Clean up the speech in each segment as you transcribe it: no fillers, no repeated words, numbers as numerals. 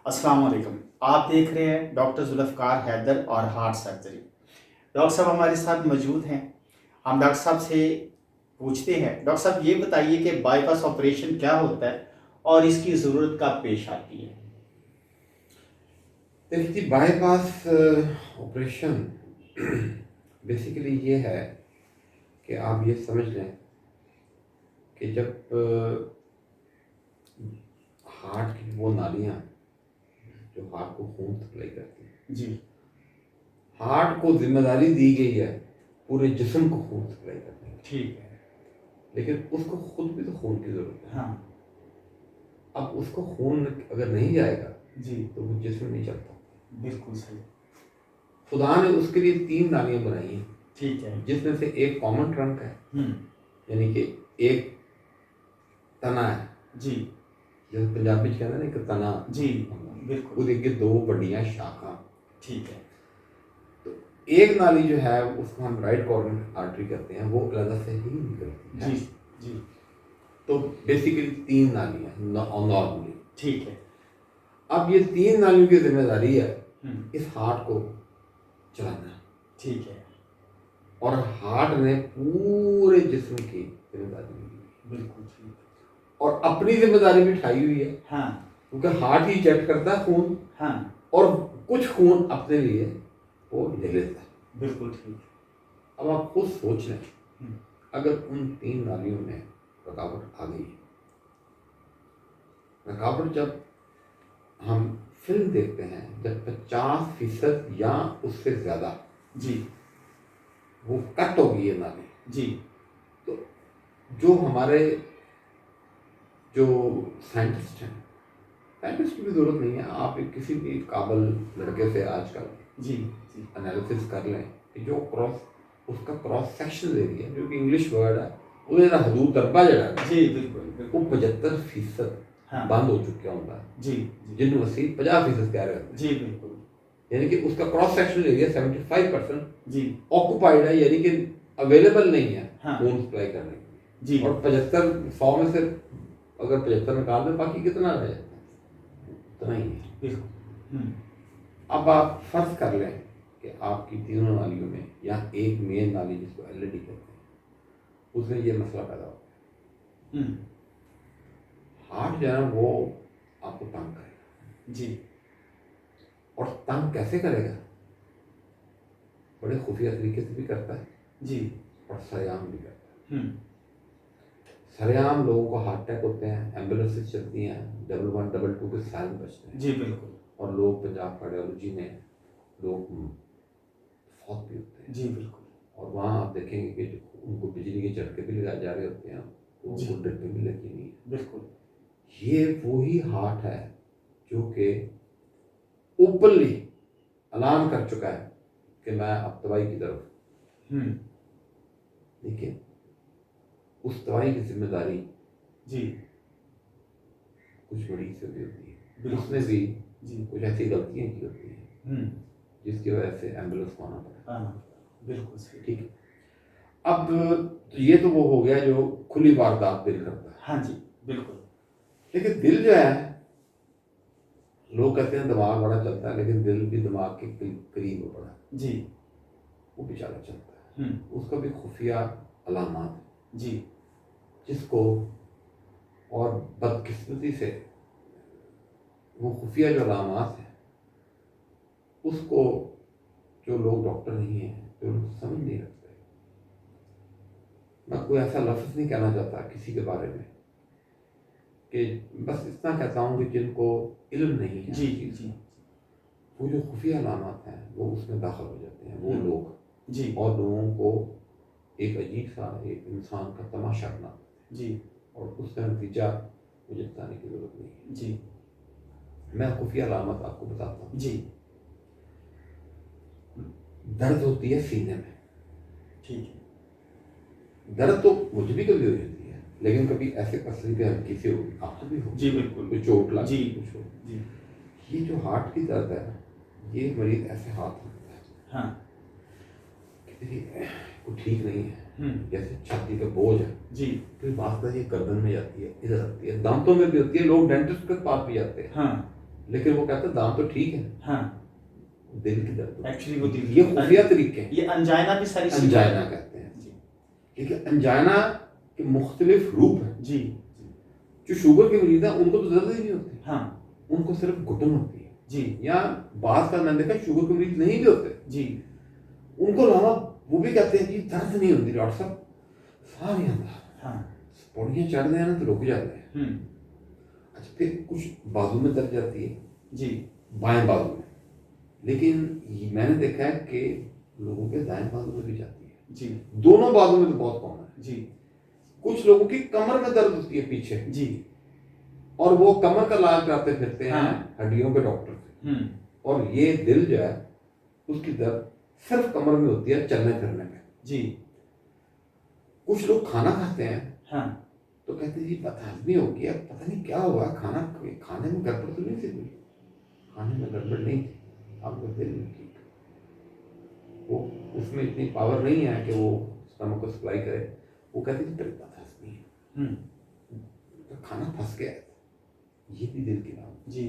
अस्सलाम वालेकुम। आप देख रहे हैं डॉक्टर जुल्फ़कार हैदर और हार्ट सर्जरी। डॉक्टर साहब हमारे साथ मौजूद हैं। हम डॉक्टर साहब से पूछते हैं, डॉक्टर साहब ये बताइए कि बाईपास ऑपरेशन क्या होता है और इसकी ज़रूरत कब पेश आती है? देखिए, बाईपास ऑपरेशन बेसिकली ये है कि आप ये समझ लें कि जब हार्ट की वो नालियाँ जो हार्ट को खून सप्लाई करती हैं, जी हार्ट को जिम्मेदारी दी गई है पूरे जिस्म को खून सप्लाई करने की, ठीक है। लेकिन उसको खुद भी तो खून की ज़रूरत है। हाँ अब उसको खून अगर नहीं जाएगा जी तो वो जिस्म नहीं चलता। बिल्कुल सही। खुदा ने उसके लिए 3 नालियाँ बनाई हैं, ठीक है। जिसमें से एक कॉमन ट्रंक है, यानी कि एक तना है, जी जैसे पंजाबी च कहते हैं ना एक तना, जी बिल्कुल उसके अगे 2 बड़ियां शाखा। ठीक है। तो एक नाली जो है उसको हम राइट कॉर्नर आर्टरी कहते हैं, वो अलग से ही निकलती है। जी जी तो बेसिकली 3 नालियां नॉर्मली। ठीक है। अब ये 3 नालियों की जिम्मेदारी है हम्म इस हार्ट को चलाना, ठीक है। और हार्ट ने पूरे जिस्म की जिम्मेदारी ली है। बिल्कुल ठीक। और अपनी जिम्मेदारी भी उठाई हुई है, हाँ क्योंकि हार्ट ही चेक करता है खून, हाँ और कुछ खून अपने लिए वो ले लेता है। बिल्कुल ठीक। अब आप खुद सोच लें, हम्म, अगर उन 3 नालियों में रुकावट आ गई, रुकावट जब हम फिल्म देखते हैं, जब 50% या उससे ज़्यादा जी वो कट हो गई है नाली, जी तो जो हमारे जो साइंटिस्ट हैं, साइंटिस्ट की भी ज़रूरत नहीं है, आप एक किसी भी काबल लड़के से आजकल जी जी एनालिसिस कर लें कि जो उसका क्रॉस सेक्शनल एरिया, जो कि इंग्लिश वर्ड है, वो जरा हदूद तरबा जड़ा है, जी बिल्कुल वो बिल्कुल 75% हाँ बंद हो चुका होता है, जी जी जिन वसील 50% कह रहे होते हैं। जी बिल्कुल यानी कि उसका क्रॉस सेक्शनल एरिया 75% जी ऑक्यूपाइड है, यानी कि अवेलेबल नहीं है हाँ खून सप्लाई करने के जी लिए। और 75 100 में से अगर 75 निकाल दें, बाकी कितना रह जाता है? उतना ही है। बिल्कुल अब आप फर्ज कर लें कि आपकी तीनों नालियों में या एक मेन नाली जिसको एलईडी कहते हैं, उसमें ये मसला पैदा हो गया, हम्म, हार्ट जो है ना वो आपको तंग करेगा। जी और तंग कैसे करेगा? बड़े खुफिया तरीके से भी करता है जी और सरेआम भी करता है। हम्म, सरेआम लोगों को हार्ट अटैक होते हैं, एम्बुलेंसेज चलती हैं, 11 222 के सायरन बजते हैं, जी बिल्कुल और लोग पंजाब कार्डियोलॉजी में लोग फौत भी होते हैं। जी बिल्कुल और वहाँ आप देखेंगे कि उनको बिजली के झटके भी लगाए जा रहे होते हैं, तो जी उनको ड्रिपिंग भी लगी नहीं है। बिल्कुल ये वही हार्ट है जो कि ओपनली ऐलान कर चुका है कि मैं अब तबाही की तरफ। हम्म, लेकिन उस तबाही की जिम्मेदारी जी कुछ मरीज से भी होती है, बिल्कुल उसने भी जी कुछ ऐसी गलतियां की होती हैं हम्म, जिसकी वजह से एम्बुलेंस को आना पड़ा। हाँ बिल्कुल सही। ठीक है। अब तो ये तो वो हो गया जो खुली वारदात दिल करता है, हाँ जी बिल्कुल लेकिन दिल जो है, लोग कहते हैं दिमाग बड़ा चलता है, लेकिन दिल भी दिमाग के करीब हो बड़ा, जी वो बेचारा चलता है। उसका भी खुफिया अलामात है, जी जिसको और बदकिस्मती से वो खुफिया जो अलामात हैं उसको जो लोग डॉक्टर नहीं हैं, जो लोग समझ नहीं रखते। मैं कोई ऐसा लफ्ज़ नहीं कहना चाहता किसी के बारे में, कि बस इतना कहता हूँ कि जिनको इल्म नहीं है जी चीज़ जी का, वो जो खुफिया अलामात हैं वो उसमें दाखिल हो जाते हैं, वो लोग, जी और लोगों को एक अजीब सा एक इंसान का तमाशा बना देते जी हैं, और उसका नतीजा मुझे बताने की ज़रूरत नहीं है। जी मैं खुफिया अलामत आपको बताता हूँ। जी दर्द होती है सीने में, ठीक है। दर्द तो मुझे भी कभी हो जाती है, लेकिन कभी ऐसे पसली पे हल्की सी होगी, आपको भी हो, जी बिल्कुल कोई चोट लग जी गई, कुछ हो। जी ये जो हार्ट की दर्द है, ये मरीज ऐसे हाथ रखता है हाँ कि देखिए कोई ठीक नहीं है, हम्म, जैसे छाती पे बोझ है। जी तो बात तो ये गर्दन में जाती है, इधर आती है, दांतों में भी होती है, लोग डेंटिस्ट के पास भी जाते हैं, हाँ लेकिन वो कहता है दाम तो ठीक है, हाँ दिल की दर्द। एक्चुअली वो दिल ये खुफिया तरीके हैं, ये अंजाइना भी सारी अंजाइना कहते हैं। जी लेकिन अंजाइना के मुख्तलिफ रूप हैं। जी जो शुगर के मरीज हैं उनको तो दर्द ही नहीं होती, हाँ उनको सिर्फ घुटन होती है। जी या बात का मैंने देखा शुगर के मरीज नहीं भी होते, जी उनको अलावा वो भी कहते हैं कि दर्द नहीं होती डॉक्टर साहब, साह नहीं आता, हाँ पौड़ियाँ चढ़ हैं ना तो रुक जाते हैं। अच्छा, फिर कुछ बाजू में दर्द जाती है, जी बाएं बाजू में, लेकिन मैंने देखा है कि लोगों के दाएं बाजू में भी जाती है। जी दोनों बाजू में तो बहुत कॉमन है। जी कुछ लोगों की कमर में दर्द होती है पीछे, जी और वो कमर का इलाज कराते फिरते हैं हाँ। हड्डियों के डॉक्टर से। और ये दिल जो है उसकी दर्द सिर्फ कमर में होती है, चलने फिरने में। जी कुछ लोग खाना खाते हैं हाँ तो कहते हैं जी बदहजमी हो गया, पता नहीं क्या हुआ, खाने में गड़बड़ तो नहीं थी, कोई खाने में गड़बड़ नहीं थी, आपको दिल में ठीक, वो उसमें इतनी पावर नहीं है कि वो स्टमक को सप्लाई करे। वो कहते हैं बदहजमी है, तो खाना फंस गया, ये भी दिल की बात जी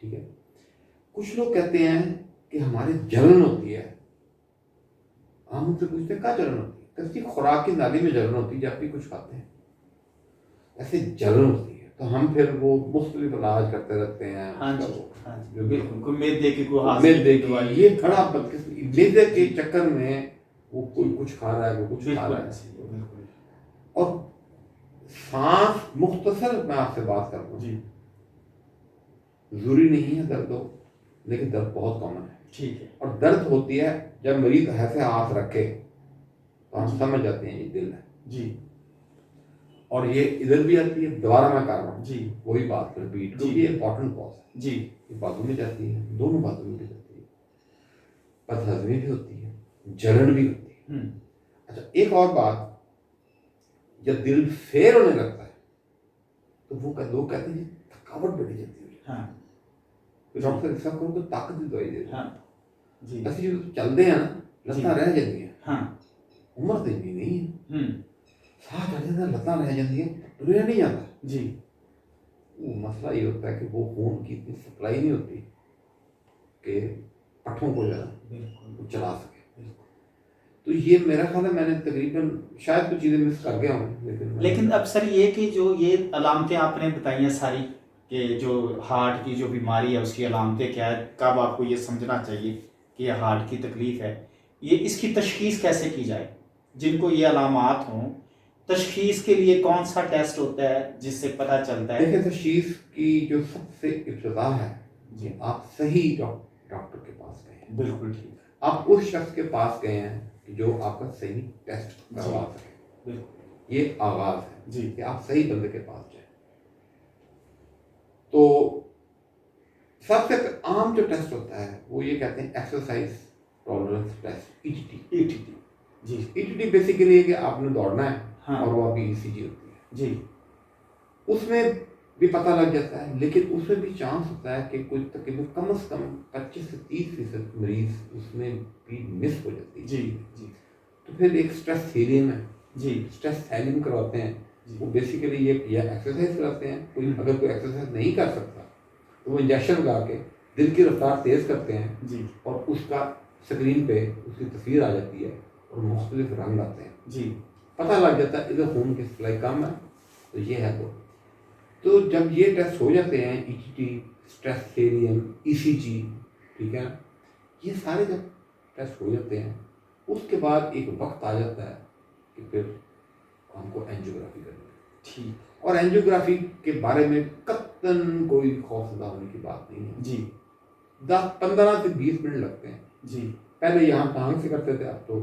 ठीक है। कुछ लोग कहते हैं कि हमारे जलन होती है, हम उनसे पूछते हैं क्या जलन होती है, कहते खुराक की नाली में जलन होती है जब भी कुछ खाते हैं, ऐसे जलन होती है। तो हम फिर वो मुख्तलिफ इलाज करते रहते हैं। हाँ उसका जी वो हाँ जी बिल्कुल, कोई मैदे की कोई मैदे हाजिर की, दवाई, ये बड़ा बदकिस्मती, मैदे के चक्कर में वो कोई कुछ खा रहा है, कोई कुछ खा बिल्कुल रहा है। ऐसे ही है, बिल्कुल और सांस मुख्तसर मैं आपसे बात करता हूँ, जी जरूरी नहीं है दर्द हो, लेकिन दर्द बहुत कॉमन है। ठीक है और दर्द होती है जब मरीज ऐसे हाथ रखे तो हम समझ जाते हैं ये दिल है। जी और ये इधर भी आती है, दोबारा मैं कर रहा हूँ जी वही बात रिपीट, जी। क्योंकि ये इंपॉर्टेंट कॉज है। जी ये बाजू में जाती है, दोनों बाजू में भी जाती है, बदहजमी भी होती है, जलन भी होती है। अच्छा, एक और बात, जब दिल फेर होने लगता है तो वो लोग कहते हैं जी थकावट बढ़ी जाती है, हाँ तो डॉक्टर ऐसा करो तो ताकत की दवाई दे दे। हाँ जी ऐसे जो चलते हैं ना, लत्तां रह जाती हैं, हाँ उम्र तो इतनी नहीं है, साह चढ़ जाता है, लत्तां रह जाती है, टुरिया नहीं जाता। जी वो मसला ये होता है कि वो खून की इतनी सप्लाई नहीं होती कि पट्ठों को ज़्यादा बिल्कुल चला सके। तो ये मेरा ख्याल है मैंने तकरीबन शायद कुछ चीज़ें मिस कर गया हूँ, लेकिन अब सर ये कि जो ये अलामतें आपने बताई हैं सारी, कि जो हार्ट की जो बीमारी है उसकी अलामतें क्या है, कब आपको ये समझना चाहिए कि ये हार्ट की तकलीफ़ है, ये इसकी तशखीस कैसे की जाए, जिनको ये अलामात हों, तशखीस के लिए कौन सा टेस्ट होता है जिससे पता चलता है? देखिए, तशखीस की जो सबसे इब्तदा है जी आप सही डॉक्टर के पास गए हैं, बिल्कुल ठीक, आप उस शख्स के पास गए हैं कि जो आपका सही टेस्ट करवा सके। बिल्कुल ये आगाज है जी कि आप सही बंदे के पास जाए। तो सबसे आम जो टेस्ट होता है वो ये कहते हैं exercise tolerance test, ETT. ETT जी ईटीटी बेसिकली है कि आपने दौड़ना है, हाँ और वो आपकी ईसीजी होती है, जी उसमें भी पता लग जाता है। लेकिन उसमें भी चांस होता है कि कोई तकरीबन कम से कम 25 से 30% मरीज उसमें भी मिस हो जाती है। जी जी तो फिर एक स्ट्रेस थेरियम है, जी स्ट्रेस थेरियम करवाते हैं। जी। वो बेसिकली ये या एक्सरसाइज कराते हैं, कोई अगर कोई एक्सरसाइज नहीं कर सकता तो वो इंजेक्शन लगा के दिल की रफ्तार तेज़ करते हैं, जी और उसका स्क्रीन पे उसकी तस्वीर आ जाती है और मुख्तलिफ रंग आते हैं, जी पता लग जाता है इधर खून की सप्लाई कम है तो ये है। तो जब ये टेस्ट हो जाते हैं, ईटीटी, स्ट्रेस थेरियम, ईसीजी, ठीक है, ये सारे जब टेस्ट हो जाते हैं उसके बाद एक वक्त आ जाता है कि फिर हमको एंजियोग्राफी करनी है। ठीक और एंजियोग्राफी के बारे में कतन कोई खौफजदा होने की बात नहीं है। जी 15 से 20 मिनट लगते हैं। जी पहले यहाँ टांग से करते थे, अब तो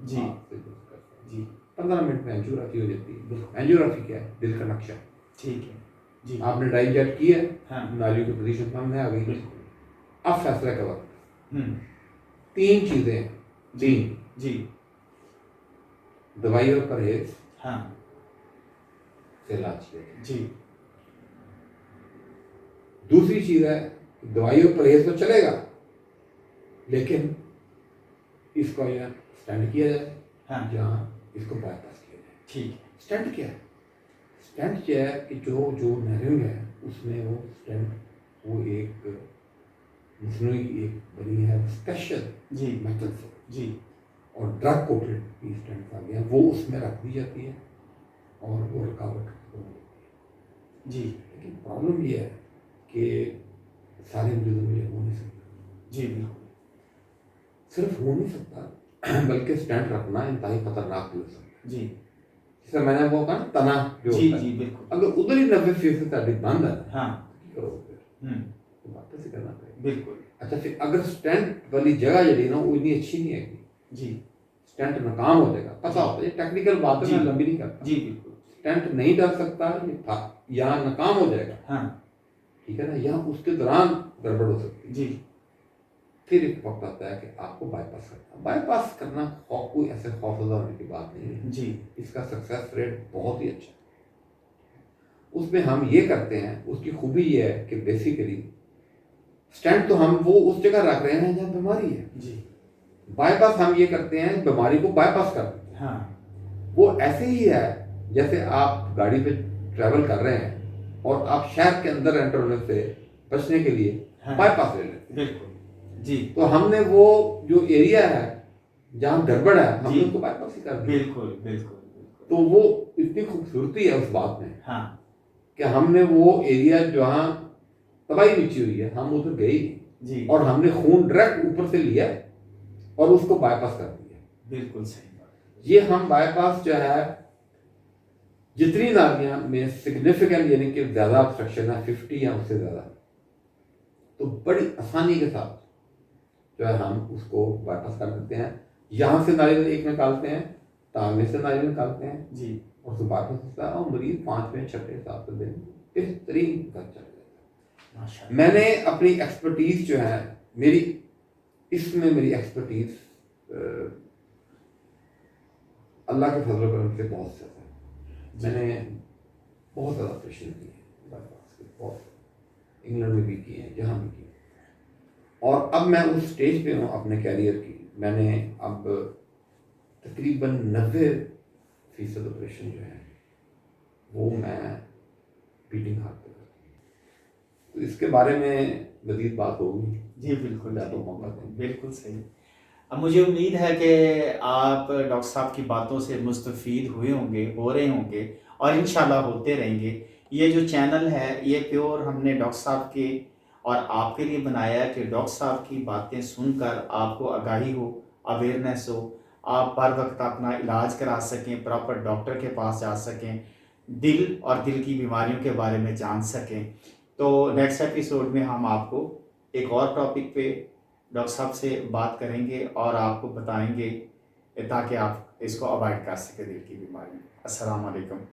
जी हाथ से करते हैं। जी 15 मिनट में एंजियोग्राफी हो जाती है। बिल्कुल एंजियोग्राफी क्या है? दिल का नक्शा। ठीक है जी आपने डाई जेट की है, हाँ नालियों की पोजीशन सामने आ गई, बिल्कुल अब फैसला का वक्त। हम्म 3 चीजें हैं, 3 जी दवाई और परहेज हाँ से इलाज किया जाए। जी दूसरी चीज है दवाई और परहेज तो चलेगा, लेकिन इसको या स्टैंड किया जाए, हाँ जहाँ इसको बाईपास किया जाए। ठीक है स्टैंड क्या है? स्टैंड क्या है कि जो नहरिंग है उसमें वो स्टैंड वो एक मसनूई एक बनी है स्पेशल जी मेथड से, जी और ड्रग कोटेड भी स्टेंट आ गया, वो उसमें रख दी जाती है और वो रुकावट खत्म हो जाती जी है। लेकिन प्रॉब्लम ये है कि सारे मरीजों में ये हो नहीं सकता। जी बिल्कुल सिर्फ हो नहीं सकता बल्कि स्टेंट रखना इंतहाई खतरनाक भी हो सकता है। जी जैसे मैंने वो कहा ना, तना जो जी होता है, जी बिल्कुल अगर उधर ही 90% हड्डी बंद है हाँ तो क्या करोगे फिर? तो वापस ही करना पड़ेगा। बिल्कुल अच्छा, फिर अगर स्टेंट वाली जगह जड़ी ना वो इतनी अच्छी नहीं है, जी स्टेंट नाकाम हो जाएगा, पता होता है, ये टेक्निकल बात है, जी मैं लंबी नहीं करता। जी बिल्कुल स्टेंट नहीं डाल सकता, ये था यहाँ नाकाम हो जाएगा, हाँ ठीक है ना, यहाँ उसके दौरान गड़बड़ हो सकती है। जी फिर एक वक्त आता है कि आपको बाईपास करना। बाईपास करना कोई ऐसे खौफजदा होने की बात नहीं है, जी इसका सक्सेस रेट बहुत ही अच्छा है। उसमें हम ये करते हैं, उसकी खूबी ये है कि बेसिकली स्टेंट तो हम वो उस जगह रख रहे हैं जहाँ बीमारी है, जी बाईपास हम ये करते हैं बीमारी को बाईपास कर देते हैं। हाँ वो ऐसे ही है जैसे आप गाड़ी पे ट्रैवल कर रहे हैं और आप शहर के अंदर एंटर होने से बचने के लिए हाँ। बाईपास ले लेते हैं। बिल्कुल जी तो हमने वो जो एरिया है जहाँ गड़बड़ है, हमने जी। उसको बाईपास ही कर दिया। बिल्कुल बिल्कुल बिल्कुल तो वो इतनी खूबसूरती है उस बात में हाँ कि हमने वो एरिया जहाँ तबाही मची हुई है, हम उधर गए ही जी और हमने खून डायरेक्ट ऊपर से लिया और उसको बाईपास कर दिया। बिल्कुल सही बात ये हम बाईपास जो है, जितनी नालियां में सिग्निफिकेंट यानी कि ज़्यादा ऑब्स्ट्रक्शन है 50 या उससे ज़्यादा, तो बड़ी आसानी के साथ जो है हम उसको बाईपास कर देते हैं। यहाँ से नाली एक निकालते हैं, टांगने से नाली निकालते हैं जी और उसको बाईपास होता है और मरीज 5वें 6ठे 7वें दिन बेहतरीन घर चला जाता है। माशाल्लाह मैंने अपनी एक्सपर्टीज जो है, मेरी इसमें मेरी एक्सपर्टीज अल्लाह के फजल करम से बहुत ज़्यादा है। मैंने बहुत ज़्यादा ऑपरेशन किए हैं बाईपास के, बहुत, इंग्लैंड में भी किए हैं, जहाँ भी किए हैं। और अब मैं उस स्टेज पे हूँ अपने कैरियर की, मैंने अब तकरीबन 90% ऑपरेशन जो है वो मैं बीटिंग हार्ट पे करता हूँ। तो इसके बारे में मज़ीद बात होगी, जी बिल्कुल मैं जी, तो मौका दूँ। बिल्कुल सही। अब मुझे उम्मीद है कि आप डॉक्टर साहब की बातों से मुस्तफ़ीद हुए होंगे, हो रहे होंगे और इंशाल्लाह होते रहेंगे। ये जो चैनल है ये प्योर हमने डॉक्टर साहब के और आपके लिए बनाया है कि डॉक्टर साहब की बातें सुनकर आपको आगाही हो, अवेयरनेस हो, आप बर वक्त अपना इलाज करा सकें, प्रॉपर डॉक्टर के पास जा सकें, दिल और दिल की बीमारियों के बारे में जान सकें। तो नेक्स्ट एपिसोड में हम आपको एक और टॉपिक पे डॉक्टर साहब से बात करेंगे और आपको बताएंगे ताकि आप इसको अवॉइड कर सकें दिल की बीमारी। अस्सलाम वालेकुम।